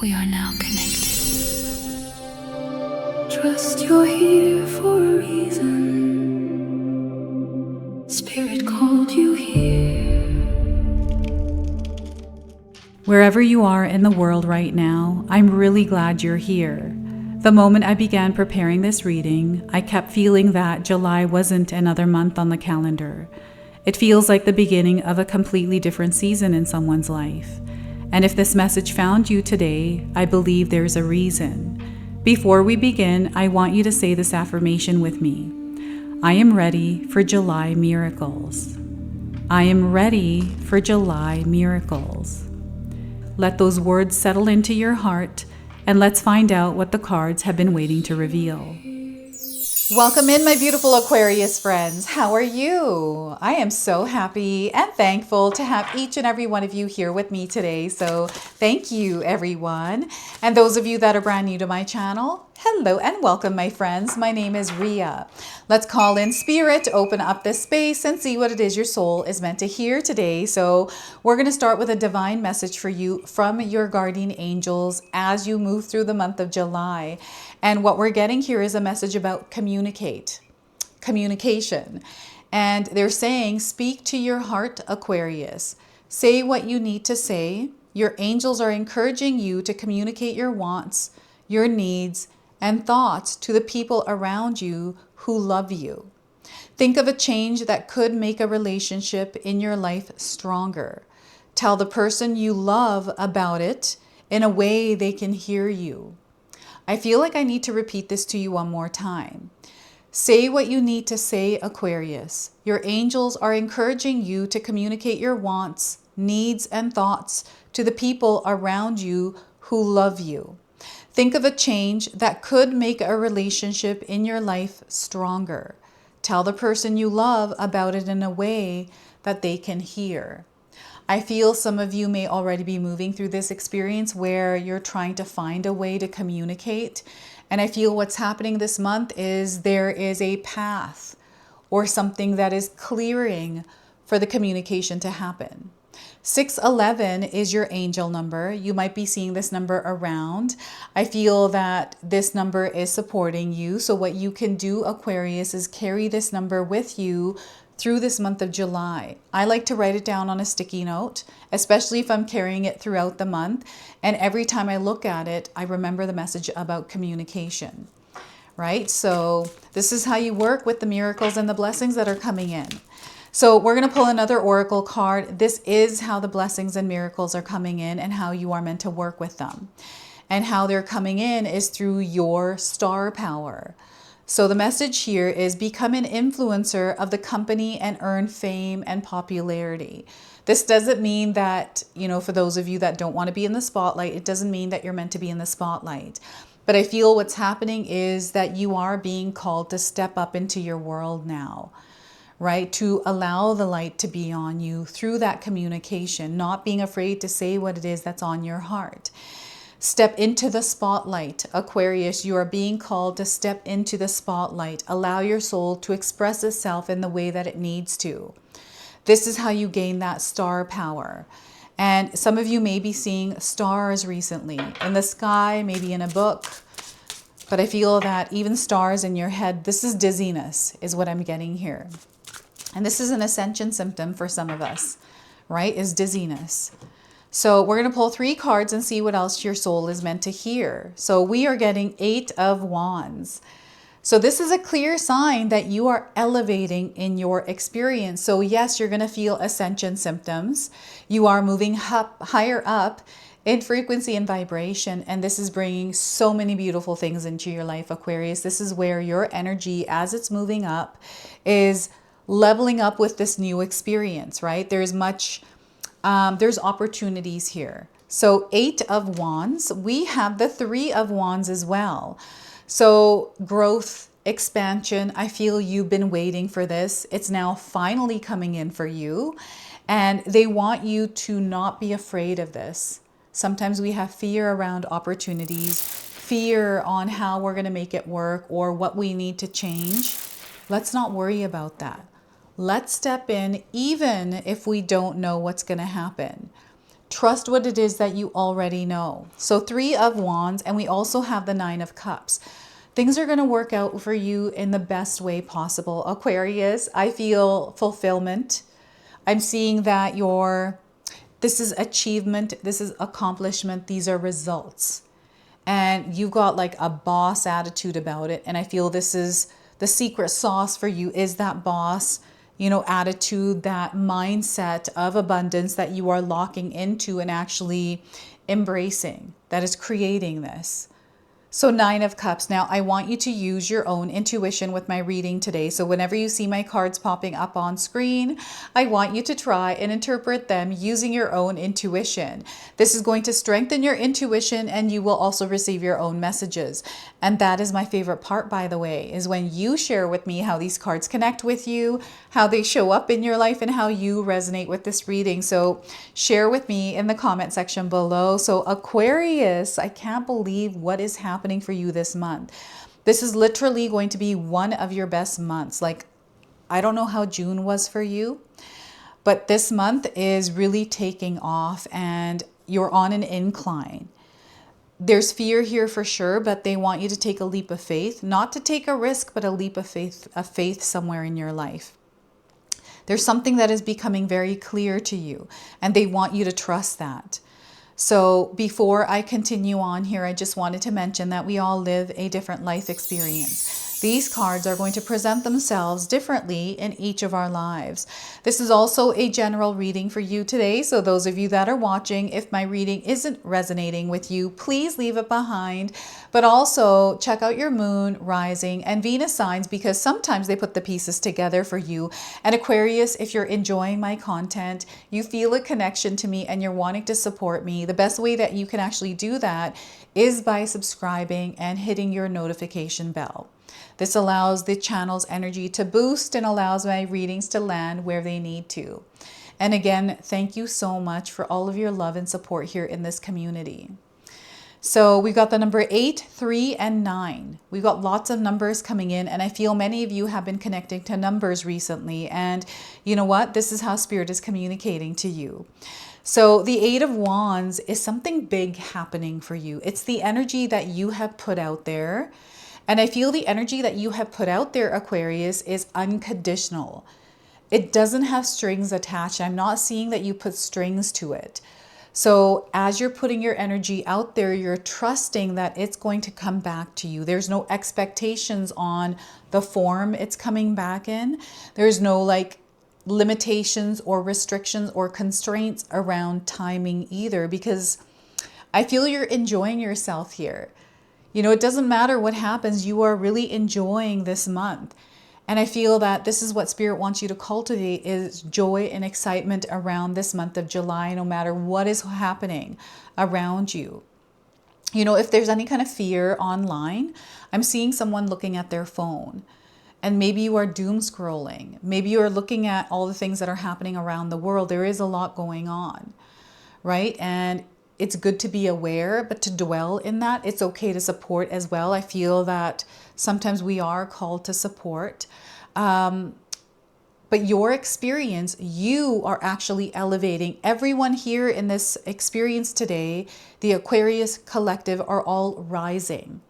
We are now connected. Trust you're here for a reason. Spirit called you here. Wherever you are in the world right now, I'm really glad you're here. The moment I began preparing this reading, I kept feeling that July wasn't another month on the calendar. It feels like the beginning of a completely different season in someone's life. And if this message found you today, I believe there's a reason. Before we begin, I want you to say this affirmation with me. I am ready for July miracles. I am ready for July miracles. Let those words settle into your heart, and let's find out what the cards have been waiting to reveal. Welcome in, my beautiful Aquarius friends. How are you? I am so happy and thankful to have each and every one of you here with me today. So thank you, everyone. And those of you that are brand new to my channel, hello and welcome, my friends. My name is Ria. Let's call in spirit, open up this space and see what it is your soul is meant to hear today. So we're going to start with a divine message for you from your guardian angels as you move through the month of July. And what we're getting here is a message about communication. And they're saying, speak to your heart, Aquarius. Say what you need to say. Your angels are encouraging you to communicate your wants, your needs, and thoughts to the people around you who love you. Think of a change that could make a relationship in your life stronger. Tell the person you love about it in a way they can hear you. I feel like I need to repeat this to you one more time. Say what you need to say, Aquarius. Your angels are encouraging you to communicate your wants, needs, and thoughts to the people around you who love you. Think of a change that could make a relationship in your life stronger. Tell the person you love about it in a way that they can hear. I feel some of you may already be moving through this experience where you're trying to find a way to communicate. And I feel what's happening this month is there is a path or something that is clearing for the communication to happen. 611 is your angel number. You might be seeing this number around. I feel that this number is supporting you. So what you can do, Aquarius, is carry this number with you through this month of July. I like to write it down on a sticky note, especially if I'm carrying it throughout the month. And every time I look at it, I remember the message about communication, right? So this is how you work with the miracles and the blessings that are coming in. So we're going to pull another oracle card. This is how the blessings and miracles are coming in and how you are meant to work with them. And how they're coming in is through your star power. So the message here is become an influencer of the company and earn fame and popularity. This doesn't mean that, for those of you that don't want to be in the spotlight, it doesn't mean that you're meant to be in the spotlight. But I feel what's happening is that you are being called to step up into your world now, right? To allow the light to be on you through that communication, not being afraid to say what it is that's on your heart. Step into the spotlight, Aquarius. You are being called to step into the spotlight. Allow your soul to express itself in the way that it needs to. This is how you gain that star power. And some of you may be seeing stars recently in the sky, maybe in a book. But I feel that even stars in your head, this is dizziness, is what I'm getting here. And this is an ascension symptom for some of us, right? Is dizziness. So we're going to pull 3 cards and see what else your soul is meant to hear. So we are getting 8 of Wands. So this is a clear sign that you are elevating in your experience. So yes, you're going to feel ascension symptoms. You are moving higher up in frequency and vibration. And this is bringing so many beautiful things into your life, Aquarius. This is where your energy, as it's moving up, is leveling up with this new experience, right? There's opportunities here. So 8 of Wands, we have the 3 of Wands as well. So growth, expansion, I feel you've been waiting for this. It's now finally coming in for you. And they want you to not be afraid of this. Sometimes we have fear around opportunities, fear on how we're going to make it work or what we need to change. Let's not worry about that. Let's step in even if we don't know what's going to happen. Trust what it is that you already know. So 3 of Wands, and we also have the 9 of Cups. Things are going to work out for you in the best way possible. Aquarius, I feel fulfillment. I'm seeing that this is achievement, this is accomplishment, these are results. And you've got like a boss attitude about it. And I feel this is the secret sauce for you, is that boss, attitude, that mindset of abundance that you are locking into and actually embracing, that is creating this. So 9 of Cups. Now, I want you to use your own intuition with my reading today. So whenever you see my cards popping up on screen, I want you to try and interpret them using your own intuition. This is going to strengthen your intuition, and you will also receive your own messages. And that is my favorite part, by the way, is when you share with me how these cards connect with you, how they show up in your life, and how you resonate with this reading. So share with me in the comment section below. So Aquarius, I can't believe what is happening for you this month. This is literally going to be one of your best months. Like, I don't know how June was for you, but this month is really taking off and you're on an incline. There's fear here for sure, but they want you to take a leap of faith, not to take a risk, but a leap of faith somewhere in your life. There's something that is becoming very clear to you, and they want you to trust that. So before I continue on here, I just wanted to mention that we all live a different life experience. These cards are going to present themselves differently in each of our lives. This is also a general reading for you today. So those of you that are watching, if my reading isn't resonating with you, please leave it behind. But also check out your moon, rising, and Venus signs, because sometimes they put the pieces together for you. And Aquarius, if you're enjoying my content, you feel a connection to me and you're wanting to support me, the best way that you can actually do that is by subscribing and hitting your notification bell. This allows the channel's energy to boost and allows my readings to land where they need to. And again, thank you so much for all of your love and support here in this community. So we got the number 8, 3, and 9. We've got lots of numbers coming in, and I feel many of you have been connecting to numbers recently. And you know what? This is how Spirit is communicating to you. So the 8 of Wands is something big happening for you. It's the energy that you have put out there. And I feel the energy that you have put out there, Aquarius, is unconditional. It doesn't have strings attached. I'm not seeing that you put strings to it. So as you're putting your energy out there, you're trusting that it's going to come back to you. There's no expectations on the form it's coming back in. There's no like limitations or restrictions or constraints around timing either, because I feel you're enjoying yourself here. It doesn't matter what happens. You are really enjoying this month. And I feel that this is what Spirit wants you to cultivate, is joy and excitement around this month of July, no matter what is happening around you. If there's any kind of fear online, I'm seeing someone looking at their phone. And maybe you are doom scrolling. Maybe you are looking at all the things that are happening around the world. There is a lot going on, right? And it's good to be aware, but to dwell in that, it's okay to support as well. I feel that sometimes we are called to support. But your experience, you are actually elevating. Everyone here in this experience today, the Aquarius collective, are all rising.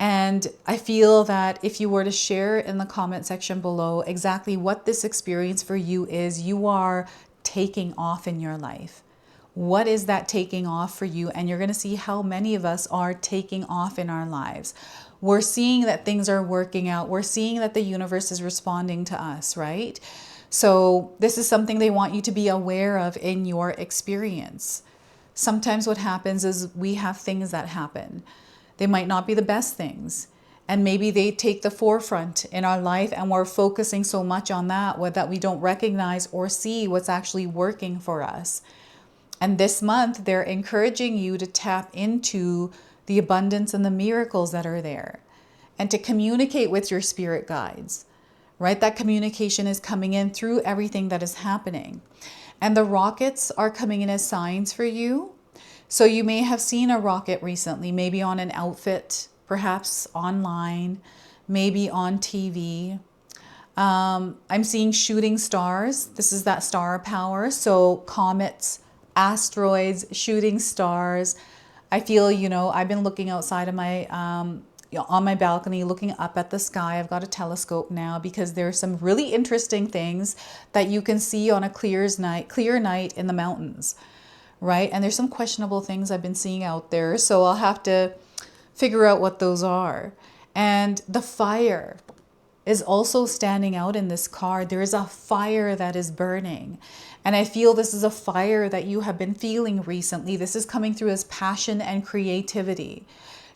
And I feel that if you were to share in the comment section below exactly what this experience for you is, you are taking off in your life. What is that taking off for you? And you're going to see how many of us are taking off in our lives. We're seeing that things are working out. We're seeing that the universe is responding to us, right? So this is something they want you to be aware of in your experience. Sometimes what happens is we have things that happen. They might not be the best things. And maybe they take the forefront in our life and we're focusing so much on that we don't recognize or see what's actually working for us. And this month, they're encouraging you to tap into the abundance and the miracles that are there and to communicate with your spirit guides, right? That communication is coming in through everything that is happening. And the rockets are coming in as signs for you. So you may have seen a rocket recently, maybe on an outfit, perhaps online, maybe on TV. I'm seeing shooting stars. This is that star power. So comets, asteroids, shooting stars. I feel, I've been looking outside of my, on my balcony, looking up at the sky. I've got a telescope now because there's some really interesting things that you can see on a clear night in the mountains, right? And there's some questionable things I've been seeing out there. So I'll have to figure out what those are. And the fire is also standing out in this card. There is a fire that is burning. And I feel this is a fire that you have been feeling recently. This is coming through as passion and creativity.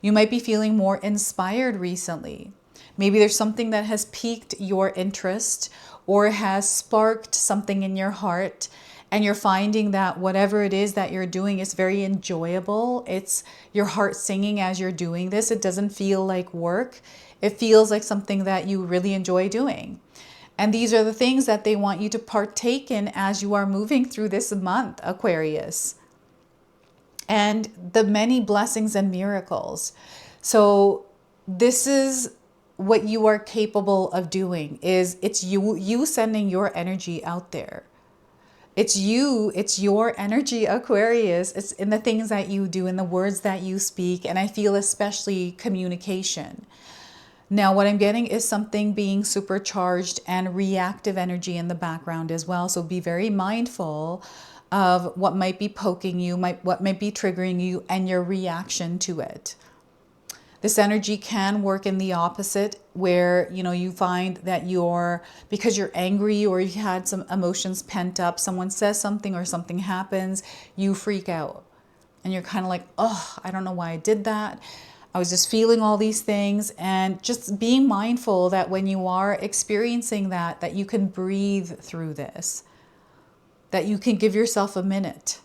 You might be feeling more inspired recently. Maybe there's something that has piqued your interest or has sparked something in your heart. And you're finding that whatever it is that you're doing is very enjoyable. It's your heart singing as you're doing this. It doesn't feel like work. It feels like something that you really enjoy doing. And these are the things that they want you to partake in as you are moving through this month, Aquarius. And the many blessings and miracles. So this is what you are capable of doing. It's you sending your energy out there. It's your energy, Aquarius. It's in the things that you do, in the words that you speak, and I feel especially communication. Now, what I'm getting is something being supercharged and reactive energy in the background as well. So be very mindful of what might be poking you, what might be triggering you, and your reaction to it. This energy can work in the opposite, where you find that because you're angry or you had some emotions pent up, someone says something or something happens, you freak out. And you're kind of like, oh, I don't know why I did that. I was just feeling all these things. And just being mindful that when you are experiencing that you can breathe through this, that you can give yourself a minute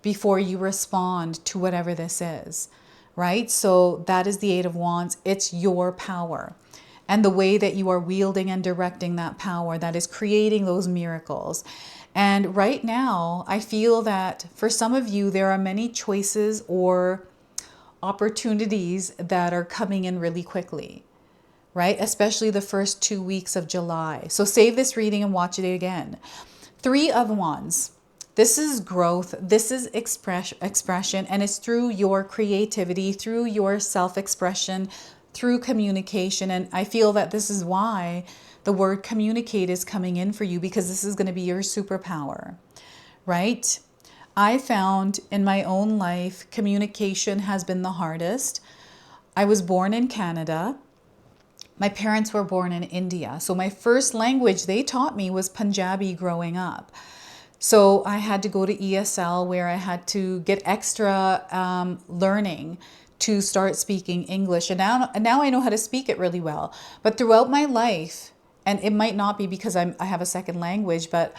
before you respond to whatever this is. Right? So that is the Eight of Wands. It's your power. And the way that you are wielding and directing that power that is creating those miracles. And right now, I feel that for some of you, there are many choices or opportunities that are coming in really quickly, right? Especially the first 2 weeks of July. So save this reading and watch it again. Three of Wands. This is growth, this is expression, and it's through your creativity, through your self-expression, through communication. And I feel that this is why the word communicate is coming in for you, because this is going to be your superpower, right? I found in my own life, communication has been the hardest. I was born in Canada. My parents were born in India. So my first language they taught me was Punjabi growing up. So I had to go to ESL, where I had to get extra learning to start speaking English. And now I know how to speak it really well. But throughout my life, and it might not be because I have a second language, but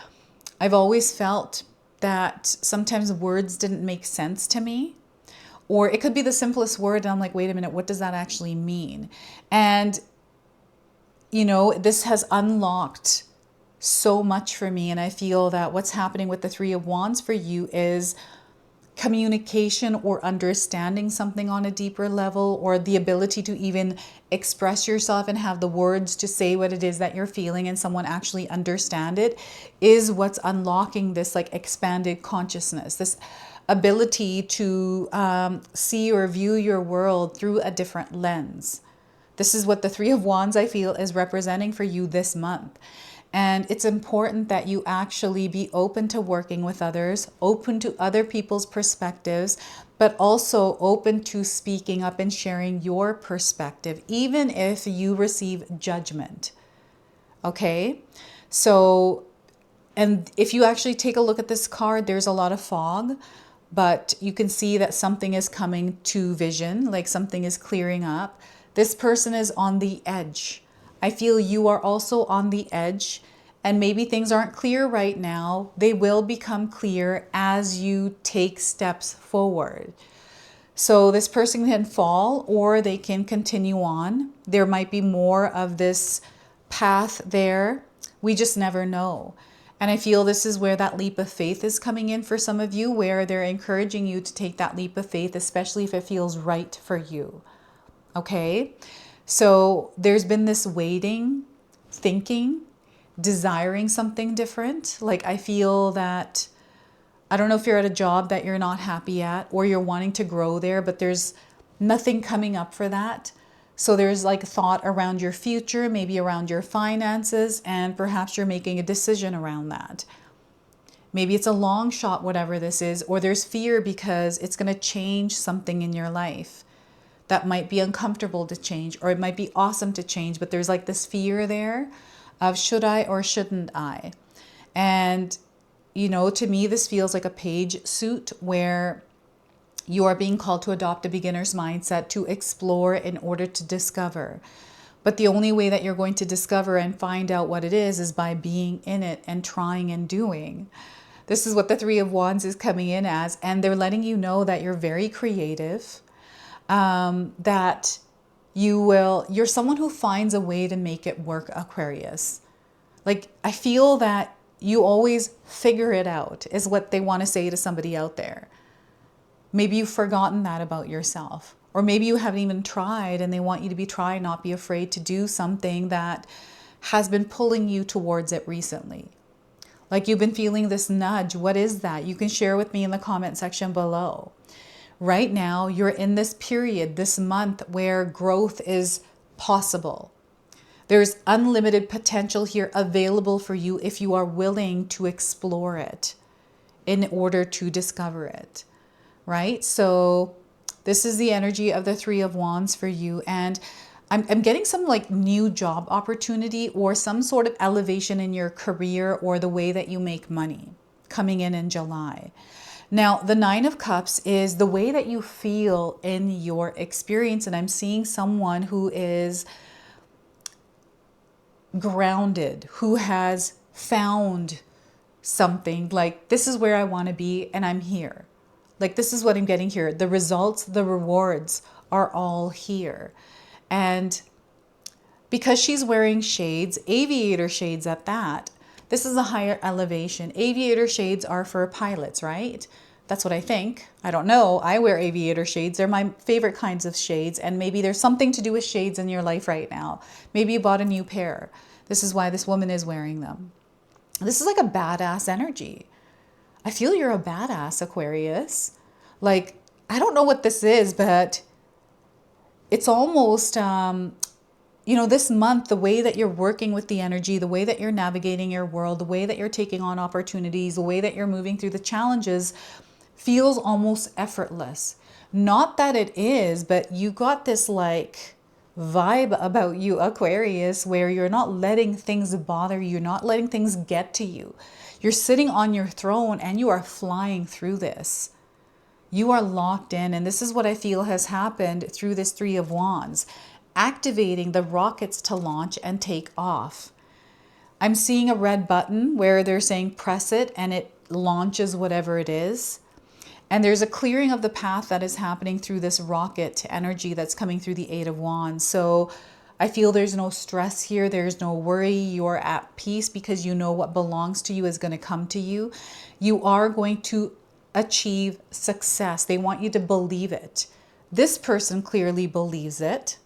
I've always felt that sometimes words didn't make sense to me. Or it could be the simplest word, and I'm like, wait a minute, what does that actually mean? And, this has unlocked so much for me. And I feel that what's happening with the Three of Wands for you is communication or understanding something on a deeper level, or the ability to even express yourself and have the words to say what it is that you're feeling and someone actually understand it, is what's unlocking this expanded consciousness, this ability to see or view your world through a different lens. This is what the Three of Wands, I feel, is representing for you this month. And it's important that you actually be open to working with others, open to other people's perspectives, but also open to speaking up and sharing your perspective, even if you receive judgment. Okay? So, and if you actually take a look at this card, there's a lot of fog, but you can see that something is coming to vision, like something is clearing up. This person is on the edge. I feel you are also on the edge, and maybe things aren't clear right now. They will become clear as you take steps forward. So this person can fall or they can continue on. There might be more of this path there. We just never know. And I feel this is where that leap of faith is coming in for some of you, where they're encouraging you to take that leap of faith, especially if it feels right for you. Okay? So there's been this waiting, thinking, desiring something different. Like I feel that I don't know if you're at a job that you're not happy at, or you're wanting to grow there, but there's nothing coming up for that. So there's like thought around your future, maybe around your finances, and perhaps you're making a decision around that. Maybe it's a long shot, whatever this is, or there's fear because it's going to change something in your life that might be uncomfortable to change, or it might be awesome to change, but there's like this fear there of should I or shouldn't I? And to me, this feels like a page suit where you are being called to adopt a beginner's mindset to explore in order to discover. But the only way that you're going to discover and find out what it is by being in it and trying and doing. This is what the Three of Wands is coming in as. And they're letting you know that you're very creative, that you're someone who finds a way to make it work, Aquarius. Like, I feel that you always figure it out, is what they want to say to somebody out there. Maybe you've forgotten that about yourself. Or maybe you haven't even tried and they want you to try, not be afraid to do something that has been pulling you towards it recently. Like you've been feeling this nudge. What is that? You can share with me in the comment section below. Right now, you're in this period, this month, where growth is possible. There's unlimited potential here available for you if you are willing to explore it in order to discover it, right? So this is the energy of the Three of Wands for you. And I'm getting some like new job opportunity or some sort of elevation in your career or the way that you make money coming in July. Now, the Nine of Cups is the way that you feel in your experience. And I'm seeing someone who is grounded, who has found something like, this is where I want to be and I'm here. Like, this is what I'm getting here. The results, the rewards are all here. And because she's wearing shades, aviator shades at that, this is a higher elevation. Aviator shades are for pilots, right? That's what I think. I don't know. I wear aviator shades. They're my favorite kinds of shades. And maybe there's something to do with shades in your life right now. Maybe you bought a new pair. This is why this woman is wearing them. This is like a badass energy. I feel you're a badass, Aquarius. Like, I don't know what this is, but it's almost, this month, the way that you're working with the energy, the way that you're navigating your world, the way that you're taking on opportunities, the way that you're moving through the challenges feels almost effortless. Not that it is, but you got this like vibe about you, Aquarius, where you're not letting things bother you. You're not letting things get to you. You're sitting on your throne and you are flying through this. You are locked in. And this is what I feel has happened through this Three of Wands, activating the rockets to launch and take off. I'm seeing a red button where they're saying press it and it launches whatever it is. And there's a clearing of the path that is happening through this rocket energy that's coming through the Eight of Wands. So I feel there's no stress here. There's no worry. You're at peace because you know what belongs to you is going to come to you. You are going to achieve success. They want you to believe it. This person clearly believes it.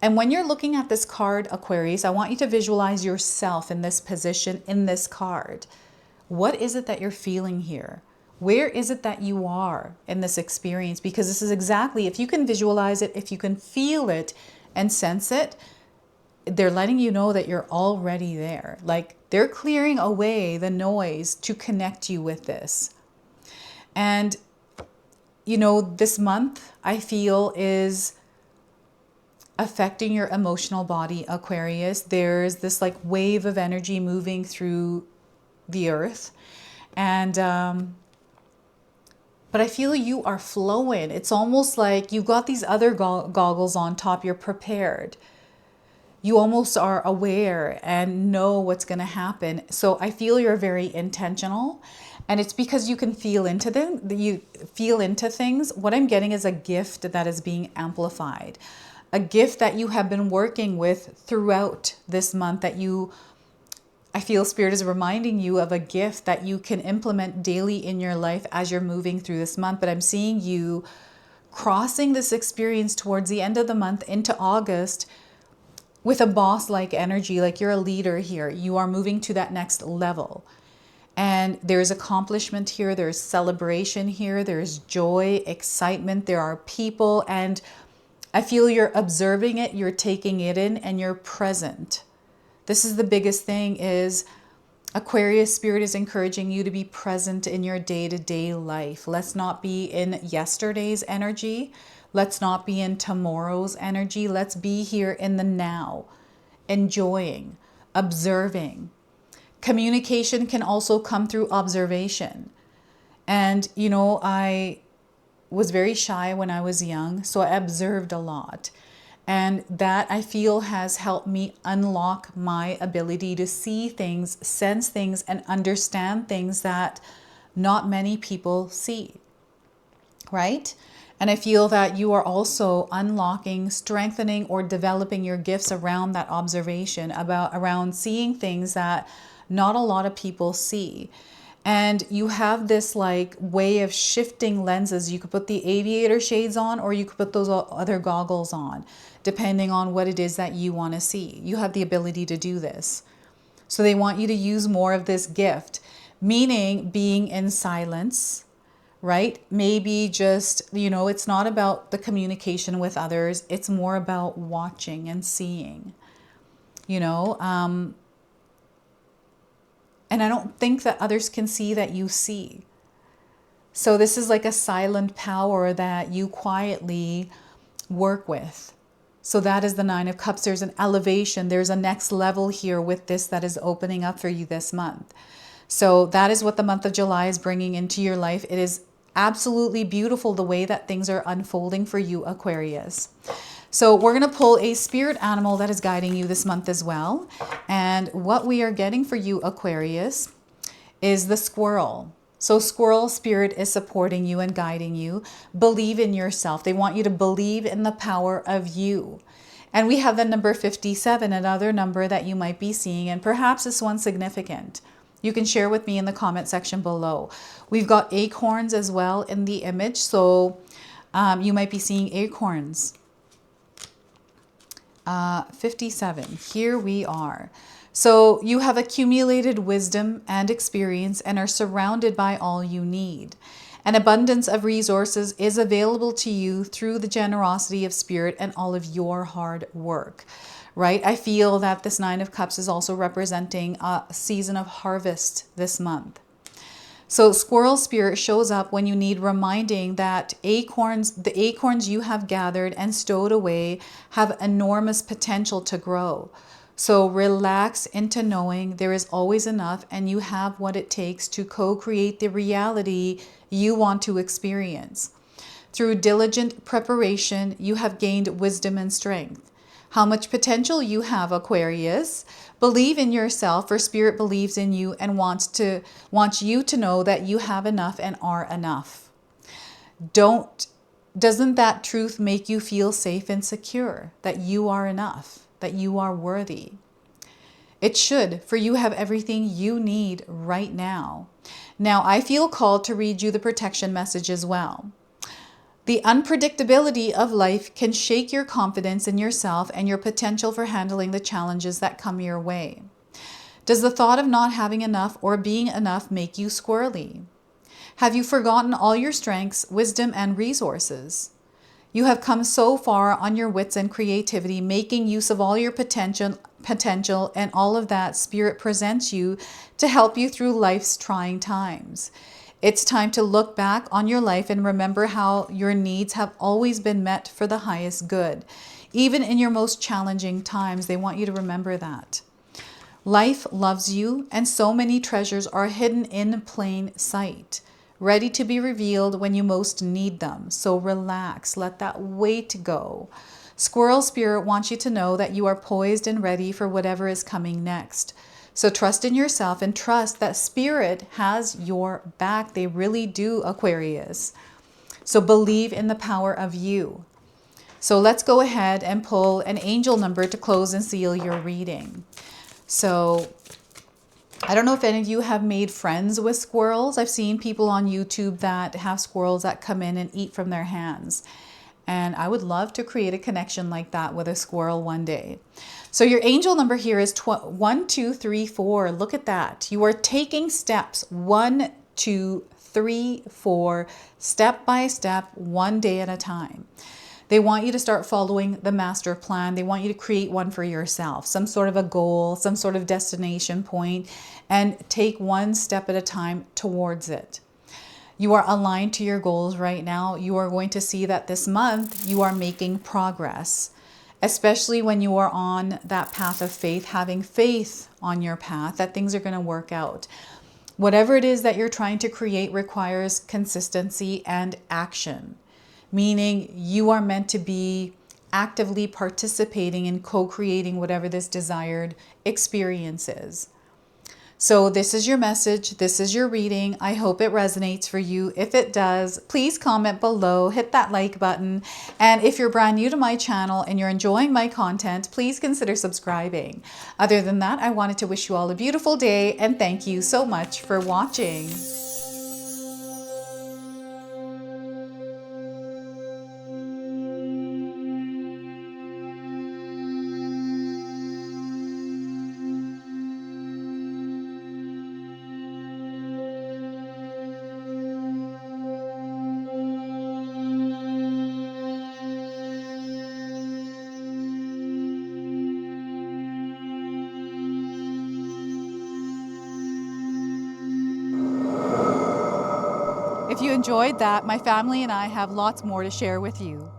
And when you're looking at this card, Aquarius, I want you to visualize yourself in this position, in this card. What is it that you're feeling here? Where is it that you are in this experience? Because this is exactly, if you can visualize it, if you can feel it and sense it, they're letting you know that you're already there. Like they're clearing away the noise to connect you with this. And, this month I feel is affecting your emotional body, Aquarius. There's this like wave of energy moving through the earth. And, but I feel you are flowing. It's almost like you've got these other goggles on top. You're prepared. You almost are aware and know what's going to happen. So I feel you're very intentional. And it's because you can feel into them. You feel into things. What I'm getting is a gift that is being amplified. A gift that you have been working with throughout this month that I feel Spirit is reminding you of a gift that you can implement daily in your life as you're moving through this month. But I'm seeing you crossing this experience towards the end of the month into August with a boss-like energy, like you're a leader here. You are moving to that next level. And there's accomplishment here, there's celebration here, there's joy, excitement, there are people, and I feel you're observing it, you're taking it in, and you're present. This is the biggest thing, is Aquarius spirit is encouraging you to be present in your day-to-day life. Let's not be in yesterday's energy. Let's not be in tomorrow's energy. Let's be here in the now, enjoying, observing. Communication can also come through observation. And, you know, I was very shy when I was young, so I observed a lot. And that, I feel, has helped me unlock my ability to see things, sense things, and understand things that not many people see, right? And I feel that you are also unlocking, strengthening, or developing your gifts around that observation, around seeing things that not a lot of people see. And you have this like way of shifting lenses. You could put the aviator shades on, or you could put those other goggles on, depending on what it is that you want to see. You have the ability to do this. So they want you to use more of this gift, meaning being in silence, right? Maybe just, you know, it's not about the communication with others. It's more about watching and seeing, you know. And I don't think that others can see that you see. So this is like a silent power that you quietly work with. So that is the Nine of Cups. There's an elevation. There's a next level here with this that is opening up for you this month. So that is what the month of July is bringing into your life. It is absolutely beautiful the way that things are unfolding for you, Aquarius. So we're going to pull a spirit animal that is guiding you this month as well. And what we are getting for you, Aquarius, is the squirrel. So squirrel spirit is supporting you and guiding you. Believe in yourself. They want you to believe in the power of you. And we have the number 57, another number that you might be seeing, and perhaps this one's significant. You can share with me in the comment section below. We've got acorns as well in the image. So you might be seeing acorns. 57. Here we are. So you have accumulated wisdom and experience and are surrounded by all you need. An abundance of resources is available to you through the generosity of spirit and all of your hard work, right? I feel that this Nine of Cups is also representing a season of harvest this month. So squirrel spirit shows up when you need reminding that the acorns you have gathered and stowed away have enormous potential to grow. So relax into knowing there is always enough and you have what it takes to co-create the reality you want to experience. Through diligent preparation, you have gained wisdom and strength. How much potential you have, Aquarius. Believe in yourself, for spirit believes in you and wants you to know that you have enough and are enough. Doesn't that truth make you feel safe and secure, that you are enough, that you are worthy? It should, for you have everything you need right now. Now, I feel called to read you the protection message as well. The unpredictability of life can shake your confidence in yourself and your potential for handling the challenges that come your way. Does the thought of not having enough or being enough make you squirrely? Have you forgotten all your strengths, wisdom, and resources? You have come so far on your wits and creativity, making use of all your potential and all of that spirit presents you to help you through life's trying times. It's time to look back on your life and remember how your needs have always been met for the highest good. Even in your most challenging times, they want you to remember that. Life loves you, and so many treasures are hidden in plain sight, ready to be revealed when you most need them. So relax, let that weight go. Squirrel spirit wants you to know that you are poised and ready for whatever is coming next. So trust in yourself and trust that spirit has your back. They really do, Aquarius. So believe in the power of you. So let's go ahead and pull an angel number to close and seal your reading. So I don't know if any of you have made friends with squirrels. I've seen people on YouTube that have squirrels that come in and eat from their hands. And I would love to create a connection like that with a squirrel one day. So your angel number here is 1, 2, 3, 4. Look at that. You are taking steps 1, 2, 3, 4, step by step, one day at a time. They want you to start following the master plan. They want you to create one for yourself, some sort of a goal, some sort of destination point, and take one step at a time towards it. You are aligned to your goals right now. You are going to see that this month you are making progress, especially when you are on that path of faith, having faith on your path that things are going to work out. Whatever it is that you're trying to create requires consistency and action, meaning you are meant to be actively participating in co-creating whatever this desired experience is. So this is your message. This is your reading. I hope it resonates for you. If it does, please comment below, hit that like button. And if you're brand new to my channel and you're enjoying my content, please consider subscribing. Other than that, I wanted to wish you all a beautiful day and thank you so much for watching. If you enjoyed that, my family and I have lots more to share with you.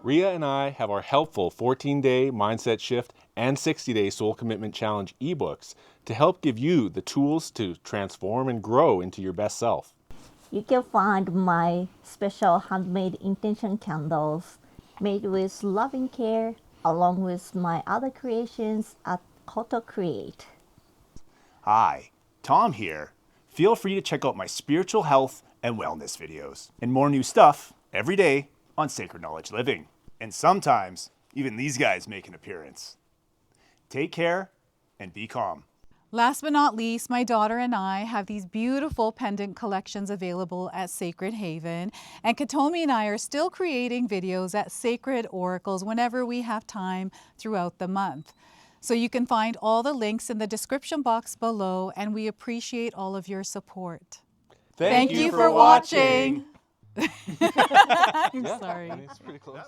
Ria and I have our helpful 14-day mindset shift and 60-day soul commitment challenge ebooks to help give you the tools to transform and grow into your best self. You can find my special handmade intention candles made with loving care along with my other creations at Koto Create. Hi, Tom here. Feel free to check out my spiritual health and wellness videos and more new stuff every day on Sacred Knowledge Living. And sometimes even these guys make an appearance. Take care and be calm. Last but not least, my daughter and I have these beautiful pendant collections available at Sacred Haven. And Katomi and I are still creating videos at Sacred Oracles whenever we have time throughout the month. So you can find all the links in the description box below, and we appreciate all of your support. Thank you for watching. I'm sorry. It's pretty close.